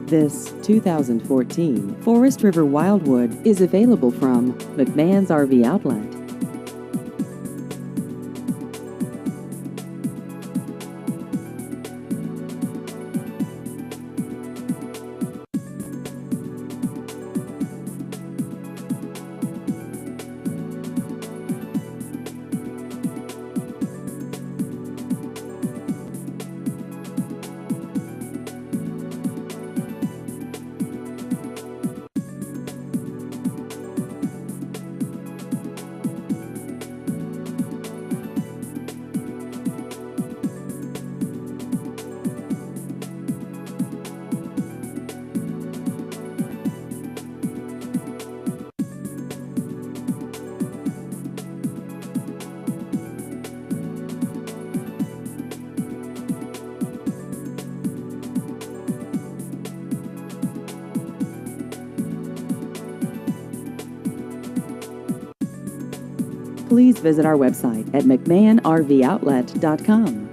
This 2014 Forest River Wildwood is available from McMahon's RV Outlet. Please visit our website at mcmahonrvoutlet.com.